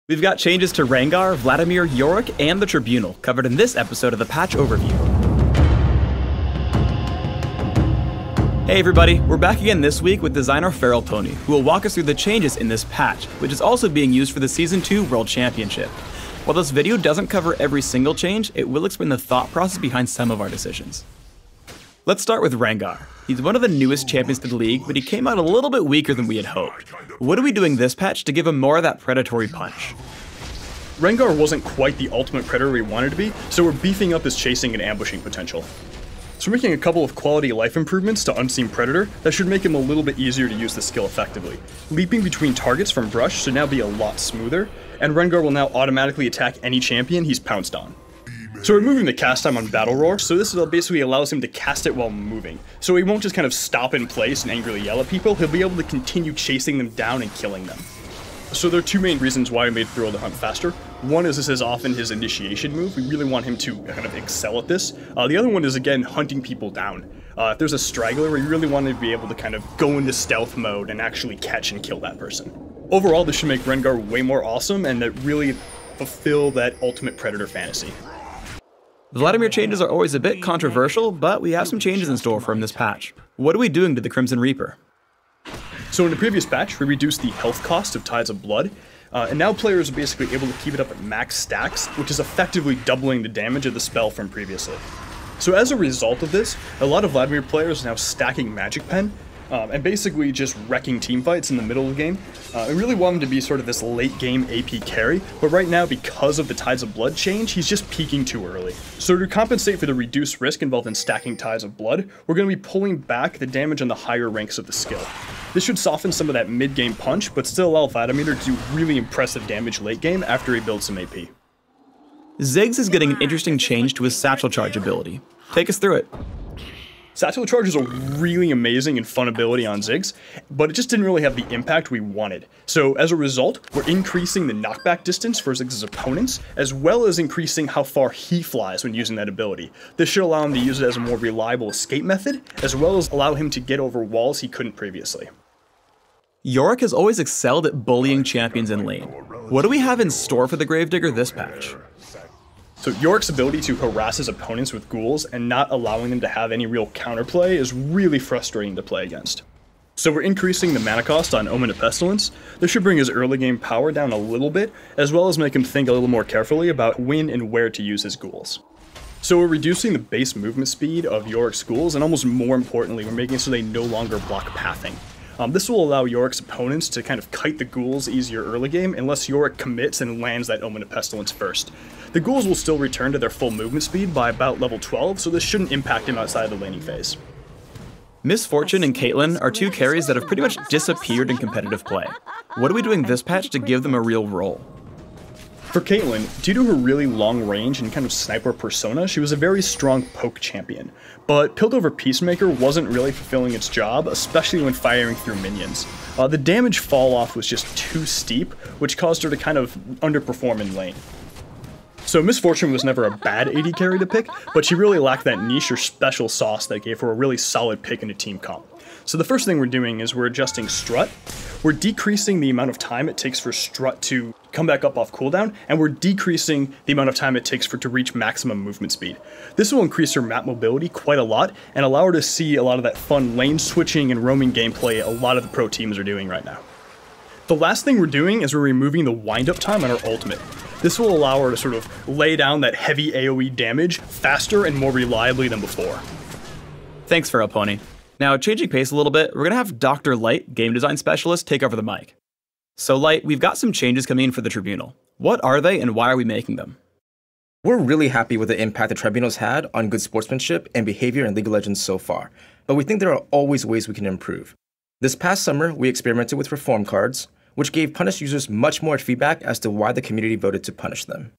We've got changes to Rengar, Vladimir, Yorick, and the Tribunal covered in this episode of the Patch Overview. Hey everybody, we're back again this week with designer Feral Pony, who will walk us through the changes in this patch, which is also being used for the Season 2 World Championship. While this video doesn't cover every single change, it will explain the thought process behind some of our decisions. Let's start with Rengar. He's one of the newest champions to the league, but he came out a little bit weaker than we had hoped. What are we doing this patch to give him more of that predatory punch? Rengar wasn't quite the ultimate predator we wanted to be, so we're beefing up his chasing and ambushing potential. So we're making a couple of quality of life improvements to Unseen Predator that should make him a little bit easier to use the skill effectively. Leaping between targets from Brush should now be a lot smoother, and Rengar will now automatically attack any champion he's pounced on. So we're moving the cast time on Battle Roar, so this basically allows him to cast it while moving. So he won't just kind of stop in place and angrily yell at people, he'll be able to continue chasing them down and killing them. So there are two main reasons why we made Thrill the Hunt faster. One is this is often his initiation move, we really want him to kind of excel at this. The other one is, again, hunting people down. If there's a straggler, we really want to be able to kind of go into stealth mode and actually catch and kill that person. Overall, this should make Rengar way more awesome and that really fulfill that ultimate predator fantasy. The Vladimir changes are always a bit controversial, but we have some changes in store for him this patch. What are we doing to the Crimson Reaper? So in the previous patch, we reduced the health cost of Tides of Blood, and now players are basically able to keep it up at max stacks, which is effectively doubling the damage of the spell from previously. So as a result of this, a lot of Vladimir players are now stacking Magic Pen, and basically just wrecking teamfights in the middle of the game. I really want him to be sort of this late game AP carry, but right now, because of the Tides of Blood change, he's just peaking too early. So to compensate for the reduced risk involved in stacking Tides of Blood, we're going to be pulling back the damage on the higher ranks of the skill. This should soften some of that mid-game punch, but still allow Vladimir to do really impressive damage late game after he builds some AP. Ziggs is getting an interesting change to his Satchel Charge ability. Take us through it. Satchel Charge is a really amazing and fun ability on Ziggs, but it just didn't really have the impact we wanted. So as a result, we're increasing the knockback distance for Ziggs' opponents, as well as increasing how far he flies when using that ability. This should allow him to use it as a more reliable escape method, as well as allow him to get over walls he couldn't previously. Yorick has always excelled at bullying champions in lane. What do we have in store for the Gravedigger this patch? So Yorick's ability to harass his opponents with ghouls and not allowing them to have any real counterplay is really frustrating to play against. So we're increasing the mana cost on Omen of Pestilence. This should bring his early game power down a little bit, as well as make him think a little more carefully about when and where to use his ghouls. So we're reducing the base movement speed of Yorick's ghouls, and almost more importantly, we're making it so they no longer block pathing. This will allow Yorick's opponents to kind of kite the ghouls easier early game unless Yorick commits and lands that Omen of Pestilence first. The ghouls will still return to their full movement speed by about level 12, so this shouldn't impact him outside of the laning phase. Misfortune and Caitlyn are two carries that have pretty much disappeared in competitive play. What are we doing this patch to give them a real role? For Caitlyn, due to her really long range and kind of sniper persona, she was a very strong poke champion. But Piltover Peacemaker wasn't really fulfilling its job, especially when firing through minions. The damage fall off was just too steep, which caused her to kind of underperform in lane. So Misfortune was never a bad AD carry to pick, but she really lacked that niche or special sauce that gave her a really solid pick in a team comp. So the first thing we're doing is we're adjusting Strut. We're decreasing the amount of time it takes for Strut to come back up off cooldown, and we're decreasing the amount of time it takes for it to reach maximum movement speed. This will increase her map mobility quite a lot, and allow her to see a lot of that fun lane switching and roaming gameplay a lot of the pro teams are doing right now. The last thing we're doing is we're removing the wind-up time on our ultimate. This will allow her to sort of lay down that heavy AoE damage faster and more reliably than before. Thanks, Feral Pony. Now, changing pace a little bit, we're going to have Dr. Light, game design specialist, take over the mic. So Light, we've got some changes coming in for the Tribunal. What are they and why are we making them? We're really happy with the impact the Tribunal's had on good sportsmanship and behavior in League of Legends so far, but we think there are always ways we can improve. This past summer, we experimented with reform cards, which gave punished users much more feedback as to why the community voted to punish them.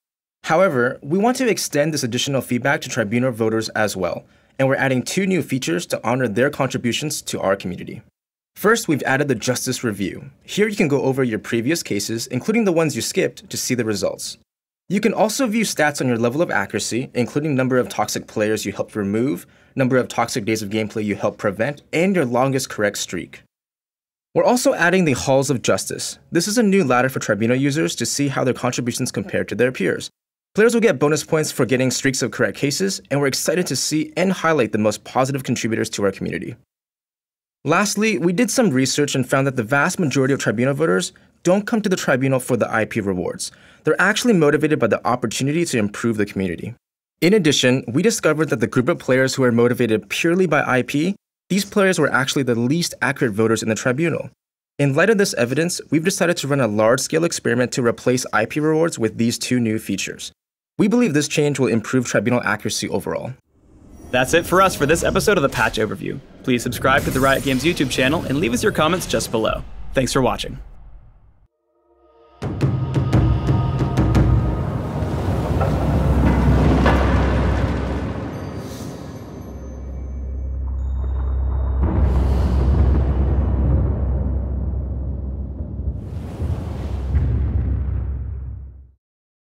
However, we want to extend this additional feedback to Tribunal voters as well, and we're adding 2 new features to honor their contributions to our community. First, we've added the Justice Review. Here you can go over your previous cases, including the ones you skipped, to see the results. You can also view stats on your level of accuracy, including number of toxic players you helped remove, number of toxic days of gameplay you helped prevent, and your longest correct streak. We're also adding the Halls of Justice. This is a new ladder for Tribunal users to see how their contributions compare to their peers. Players will get bonus points for getting streaks of correct cases, and we're excited to see and highlight the most positive contributors to our community. Lastly, we did some research and found that the vast majority of Tribunal voters don't come to the Tribunal for the IP rewards. They're actually motivated by the opportunity to improve the community. In addition, we discovered that the group of players who are motivated purely by IP, these players were actually the least accurate voters in the Tribunal. In light of this evidence, we've decided to run a large-scale experiment to replace IP rewards with these two new features. We believe this change will improve Tribunal accuracy overall. That's it for us for this episode of the Patch Overview. Please subscribe to the Riot Games YouTube channel and leave us your comments just below. Thanks for watching.